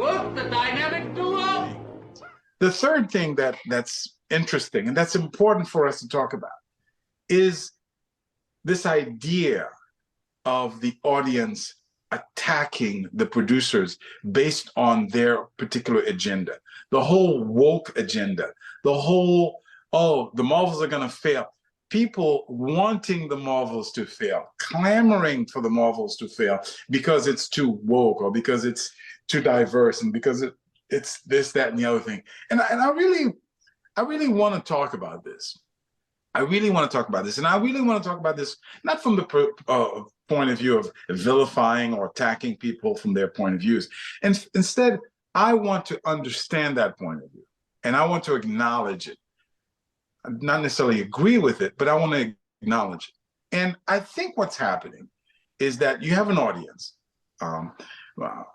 Look, the dynamic duo. The third thing that's interesting and that's important for us to talk about is this idea of the audience attacking the producers based on their particular agenda. The whole woke agenda, the whole, oh, the Marvels are going to fail. People wanting the Marvels to fail, clamoring for the Marvels to fail because it's too woke or because it's too diverse and because it's this, that, and the other thing. And I really want to talk about this. I really want to talk about this. And I really want to talk about this not from the point of view of vilifying or attacking people from their point of views. And instead, I want to understand that point of view. And I want to acknowledge it. Not necessarily agree with it, but I want to acknowledge it. And I think what's happening is that you have an audience,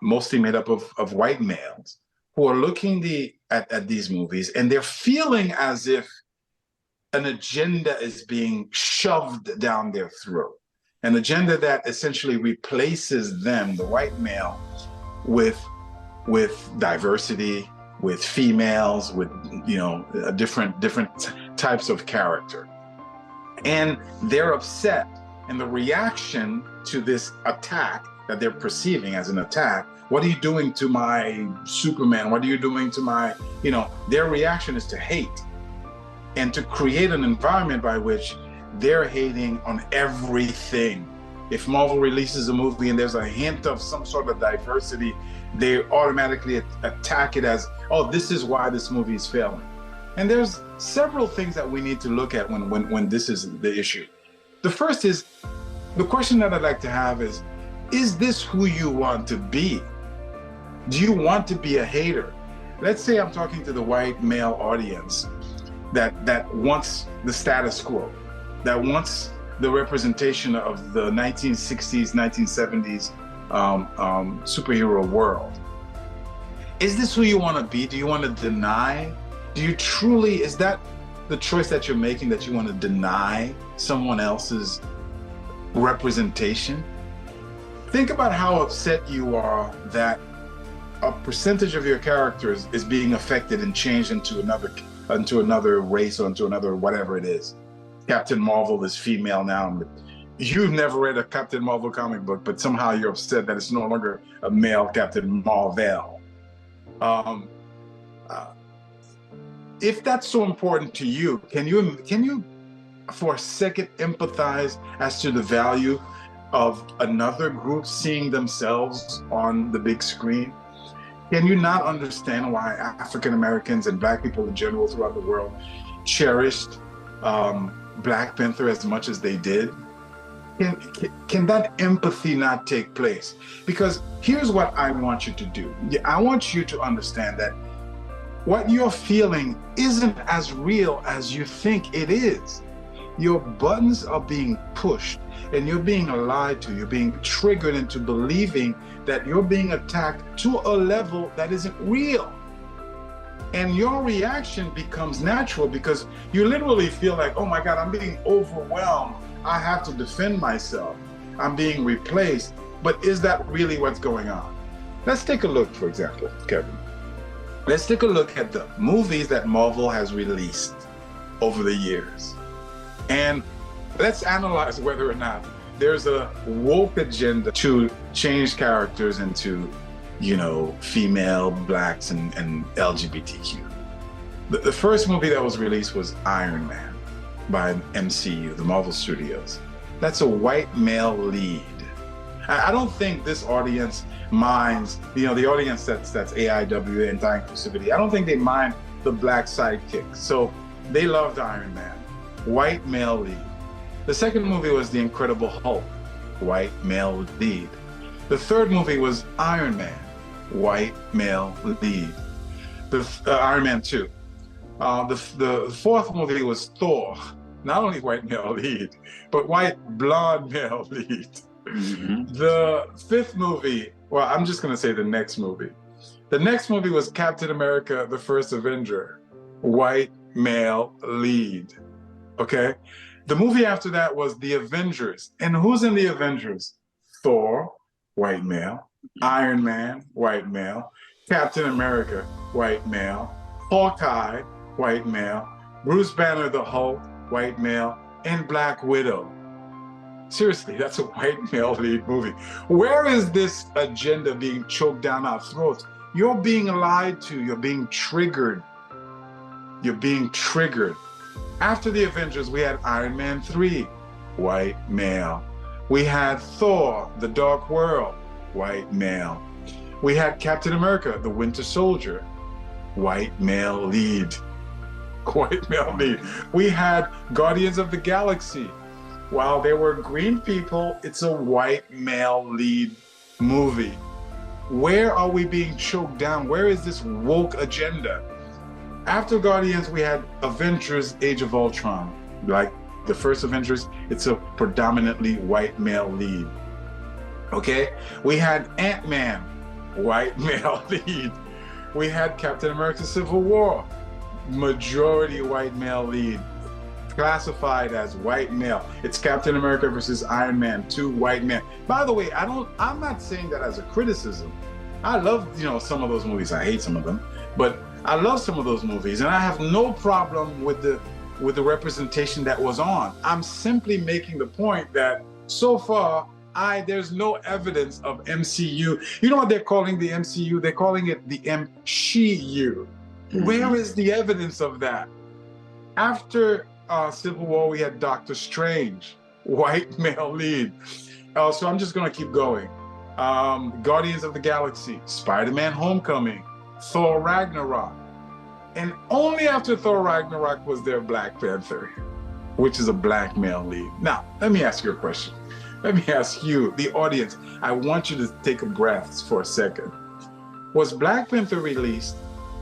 mostly made up of white males, who are looking at these movies, and they're feeling as if an agenda is being shoved down their throat, an agenda that essentially replaces them, the white male, with diversity, with females, with different types of character. And they're upset. And the reaction to this attack that they're perceiving as an attack, what are you doing to my Superman? What are you doing to my, their reaction is to hate and to create an environment by which they're hating on everything. If Marvel releases a movie and there's a hint of some sort of diversity, they automatically attack it as, oh, this is why this movie is failing. And there's several things that we need to look at when this is the issue. The first is, the question that I'd like to have is this who you want to be? Do you want to be a hater? Let's say I'm talking to the white male audience that wants the status quo, that wants the representation of the 1960s, 1970s superhero world. Is this who you want to be? Do you want to deny? Do you truly, is that the choice that you're making, that you want to deny someone else's representation? Think about how upset you are that a percentage of your characters is being affected and changed into another race or into another whatever it is. Captain Marvel is female now. You've never read a Captain Marvel comic book, but somehow you're upset that it's no longer a male Captain Marvel. If that's so important to you, can you for a second empathize as to the value of another group seeing themselves on the big screen? Can you not understand why African Americans and Black people in general throughout the world cherished Black Panther as much as they did? Can that empathy not take place? Because here's what I want you to do. I want you to understand that what you're feeling isn't as real as you think it is. Your buttons are being pushed and you're being lied to. You're being triggered into believing that you're being attacked to a level that isn't real. And your reaction becomes natural because you literally feel like, oh my God, I'm being overwhelmed. I have to defend myself. I'm being replaced. But is that really what's going on? Let's take a look, for example, Kevin. Let's take a look at the movies that Marvel has released over the years. And let's analyze whether or not there's a woke agenda to change characters into, female, Blacks, and LGBTQ. The first movie that was released was Iron Man by MCU, the Marvel Studios. That's a white male lead. I don't think this audience minds, the audience that's AIW, anti-inclusivity, I don't think they mind the Black sidekick. So they loved Iron Man, white male lead. The second movie was The Incredible Hulk, white male lead. The third movie was Iron Man, white male lead. Iron Man 2. The fourth movie was Thor, not only white male lead, but white blonde male lead. Mm-hmm. The fifth movie, well, I'm just gonna say the next movie. The next movie was Captain America, the First Avenger, white male lead, okay? The movie after that was The Avengers. And who's in The Avengers? Thor, white male Iron Man, white male. Captain America, white male. Hawkeye, white male. Bruce Banner, the Hulk, white male. And Black Widow. Seriously, that's a white male lead movie. Where is this agenda being choked down our throats? You're being lied to. You're being triggered. You're being triggered. After the Avengers, we had Iron Man 3, white male. We had Thor, The Dark World, white male. We had Captain America, The Winter Soldier, white male lead. White male lead. We had Guardians of the Galaxy. While there were green people, it's a white male lead movie. Where are we being choked down? Where is this woke agenda? After Guardians, we had Avengers Age of Ultron. Like the first Avengers, it's a predominantly white male lead. Okay? We had Ant-Man, white male lead. We had Captain America Civil War, majority white male lead. Classified as white male. It's Captain America versus Iron Man, 2 white men. By the way, I'm not saying that as a criticism. I love, some of those movies. I hate some of them, but I love some of those movies, and I have no problem with the representation that was on. I'm simply making the point that so far, there's no evidence of MCU. You know what they're calling the MCU? They're calling it the MCU. Where is the evidence of that? After Civil War, we had Doctor Strange, white male lead. So I'm just gonna keep going. Guardians of the Galaxy, Spider-Man Homecoming, Thor Ragnarok. And only after Thor Ragnarok was there Black Panther, which is a black male lead. Now, let me ask you a question. Let me ask you, the audience, I want you to take a breath for a second. Was Black Panther released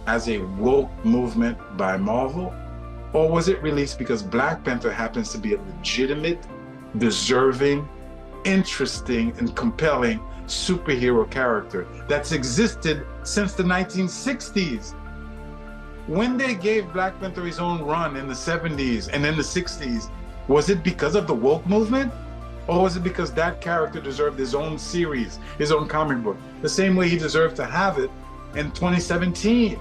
as a woke movement by Marvel? Or was it released because Black Panther happens to be a legitimate, deserving, interesting, and compelling superhero character that's existed since the 1960s? When they gave Black Panther his own run in the 70s and in the 60s, was it because of the woke movement? Or was it because that character deserved his own series, his own comic book, the same way he deserved to have it in 2017?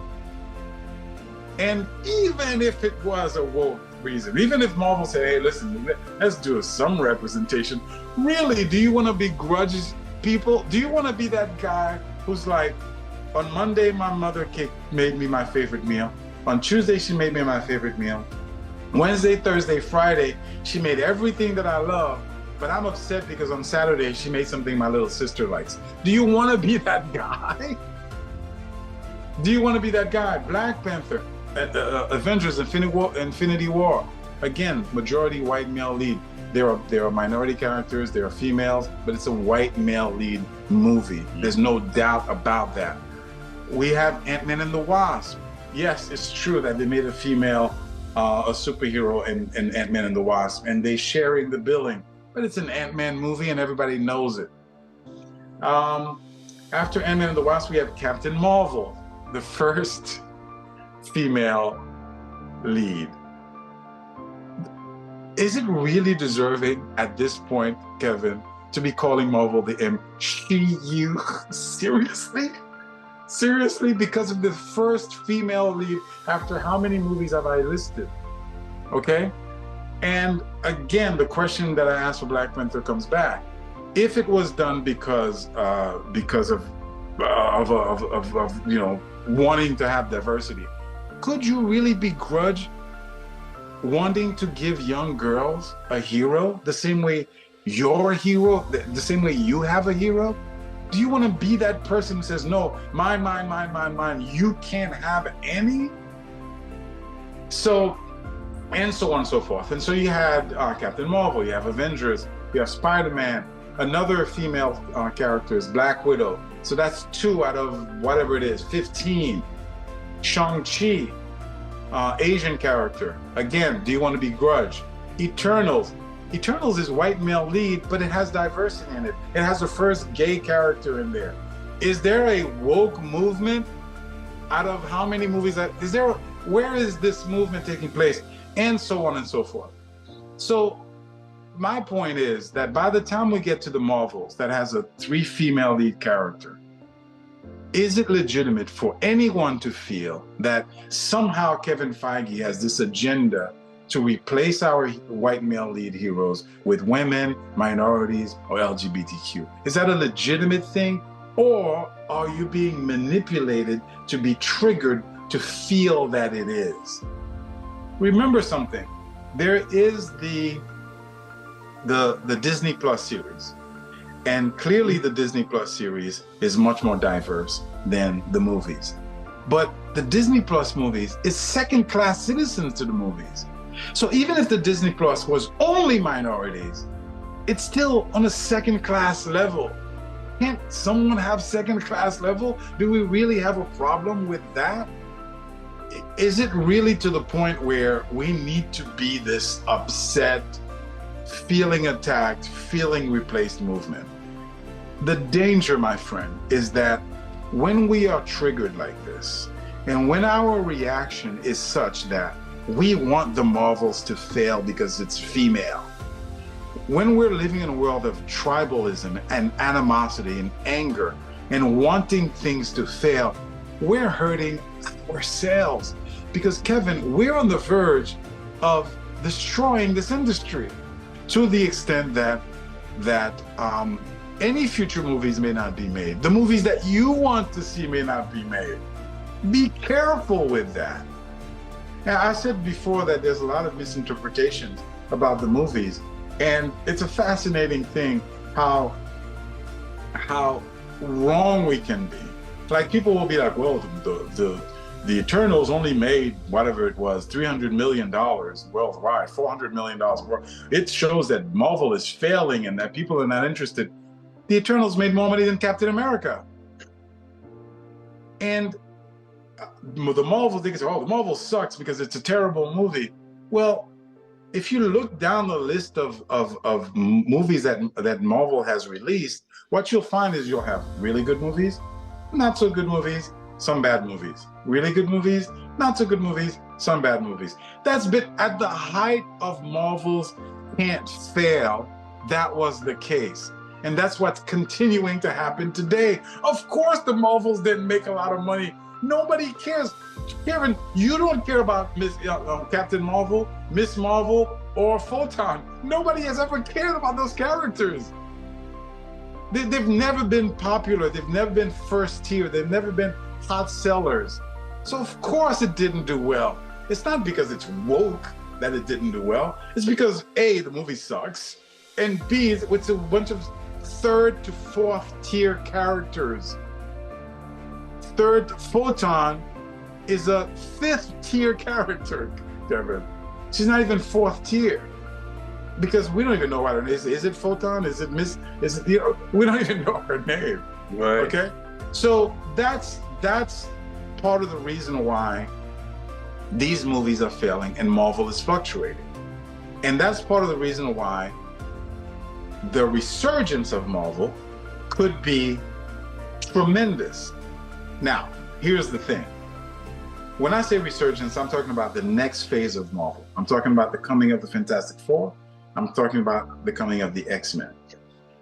And even if it was a woke reason, even if Marvel said, hey, listen, let's do some representation, really, do you want to begrudge people? Do you want to be that guy who's like, on Monday, my mother made me my favorite meal. On Tuesday, she made me my favorite meal. Wednesday, Thursday, Friday, she made everything that I love, but I'm upset because on Saturday, she made something my little sister likes. Do you want to be that guy? Do you want to be that guy? Black Panther. Avengers Infinity War, again, majority white male lead. There are minority characters, there are females, but it's a white male lead movie. There's no doubt about that. We have Ant-Man and the Wasp. Yes, it's true that they made a female a superhero in Ant-Man and the Wasp, and they sharing the billing, but it's an Ant-Man movie and everybody knows it. After Ant-Man and the Wasp, we have Captain Marvel, the first female lead. Is it really deserving at this point, Kevin, to be calling Marvel the MCU? Seriously? Seriously? Because of the first female lead after how many movies have I listed? Okay? And again, the question that I asked for Black Panther comes back. If it was done because of wanting to have diversity, could you really begrudge wanting to give young girls a hero the same way you're a hero, the same way you have a hero? Do you want to be that person who says, no, mine, you can't have any? So, and so on and so forth. And so you had Captain Marvel, you have Avengers, you have Spider-Man, another female character is Black Widow. So that's 2 out of whatever it is, 15. Shang-Chi, Asian character. Again, do you want to begrudge? Eternals. Eternals is white male lead, but it has diversity in it. It has the first gay character in there. Is there a woke movement? Out of how many movies where is this movement taking place? And so on and so forth. So my point is that by the time we get to the Marvels that has a 3 female lead character, is it legitimate for anyone to feel that somehow Kevin Feige has this agenda to replace our white male lead heroes with women, minorities, or LGBTQ? Is that a legitimate thing? Or are you being manipulated to be triggered to feel that it is? Remember something, there is the Disney Plus series. And clearly the Disney Plus series is much more diverse than the movies. But the Disney Plus movies is second-class citizens to the movies. So even if the Disney Plus was only minorities, it's still on a second-class level. Can't someone have second-class level? Do we really have a problem with that? Is it really to the point where we need to be this upset, feeling attacked, feeling replaced movement? The danger, my friend, is that when we are triggered like this, and when our reaction is such that we want the Marvels to fail because it's female, when we're living in a world of tribalism and animosity and anger and wanting things to fail, we're hurting ourselves. Because Kevin, we're on the verge of destroying this industry to the extent that any future movies may not be made. The movies that you want to see may not be made. Be careful with that. Now, I said before that there's a lot of misinterpretations about the movies, and it's a fascinating thing how wrong we can be. Like, people will be like, well, the Eternals only made whatever it was, $300 million worldwide, $400 million worldwide. It shows that Marvel is failing and that people are not interested. The Eternals made more money than Captain America. And the Marvel thinks, oh, the Marvel sucks because it's a terrible movie. Well, if you look down the list of movies that Marvel has released, what you'll find is you'll have really good movies, not so good movies, some bad movies. Really good movies, not so good movies, some bad movies. That's been at the height of Marvel's can't fail. That was the case. And that's what's continuing to happen today. Of course, the Marvels didn't make a lot of money. Nobody cares. Kevin, you don't care about Captain Marvel, Miss Marvel, or Photon. Nobody has ever cared about those characters. They've never been popular. They've never been first tier. They've never been hot sellers. So of course it didn't do well. It's not because it's woke that it didn't do well. It's because A, the movie sucks, and B, it's a bunch of third to fourth tier characters. Photon is a fifth tier character, Kevin. She's not even fourth tier because we don't even know what her name is. Is it Photon? Is it Miss? Is it, we don't even know her name. Right. Okay. So that's part of the reason why these movies are failing and Marvel is fluctuating. And that's part of the reason why the resurgence of Marvel could be tremendous. Now, here's the thing. When I say resurgence, I'm talking about the next phase of Marvel. I'm talking about the coming of the Fantastic Four. I'm talking about the coming of the X-Men.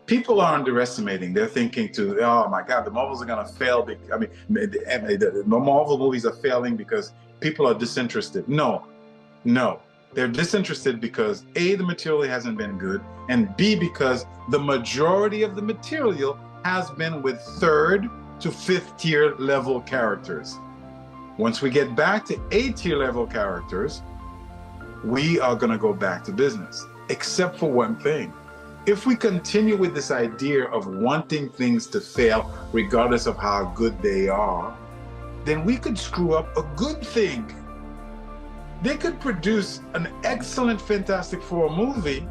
People are underestimating. They're thinking oh my God, the Marvels are gonna fail. The Marvel movies are failing because people are disinterested. No, they're disinterested because A, the material hasn't been good, and B, because the majority of the material has been with third to fifth tier level characters. Once we get back to A tier level characters, we are gonna go back to business, except for one thing. If we continue with this idea of wanting things to fail, regardless of how good they are, then we could screw up a good thing. They could produce an excellent Fantastic Four movie,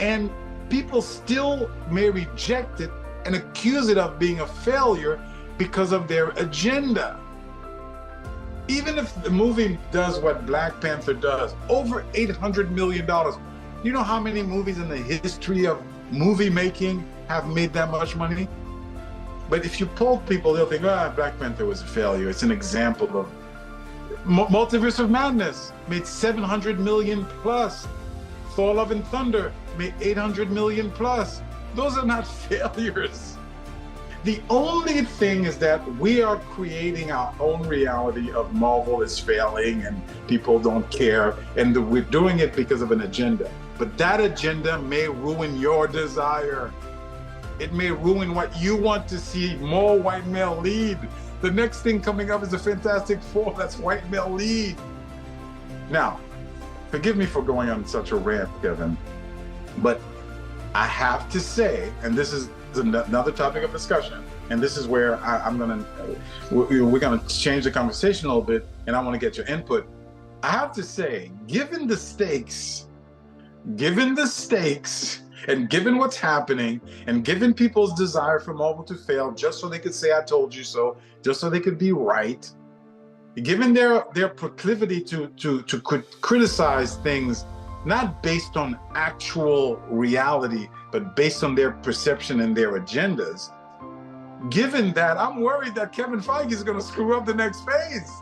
and people still may reject it and accuse it of being a failure because of their agenda. Even if the movie does what Black Panther does, over $800 million. You know how many movies in the history of movie making have made that much money? But if you poll people, they'll think, Black Panther was a failure. It's an example of Multiverse of Madness made 700 million plus. Thor: Love and Thunder made 800 million plus. Those are not failures. The only thing is that we are creating our own reality of Marvel is failing and people don't care, and we're doing it because of an agenda. But that agenda may ruin your desire. It may ruin what you want to see, more white male lead. The next thing coming up is the Fantastic Four, that's white male lead. Now, forgive me for going on such a rant, Kevin, but I have to say, and this is another topic of discussion, and this is where we're gonna change the conversation a little bit, and I want to get your input. I have to say, given the stakes, and given what's happening, and given people's desire for Marvel to fail, just so they could say "I told you so," just so they could be right, given their proclivity to criticize things not based on actual reality, but based on their perception and their agendas, given that, I'm worried that Kevin Feige is going to screw up the next phase.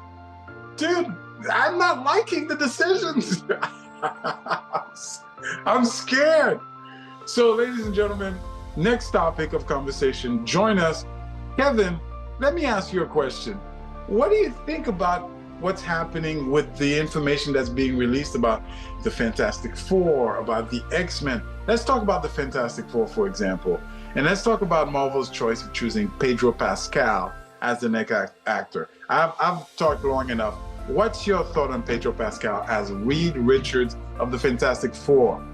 Dude, I'm not liking the decisions. I'm scared. So, ladies and gentlemen, next topic of conversation, join us. Kevin, let me ask you a question. What do you think about what's happening with the information that's being released about the Fantastic Four, about the X-Men? Let's talk about the Fantastic Four, for example. And let's talk about Marvel's choice of choosing Pedro Pascal as the next actor. I've talked long enough. What's your thought on Pedro Pascal as Reed Richards of the Fantastic Four?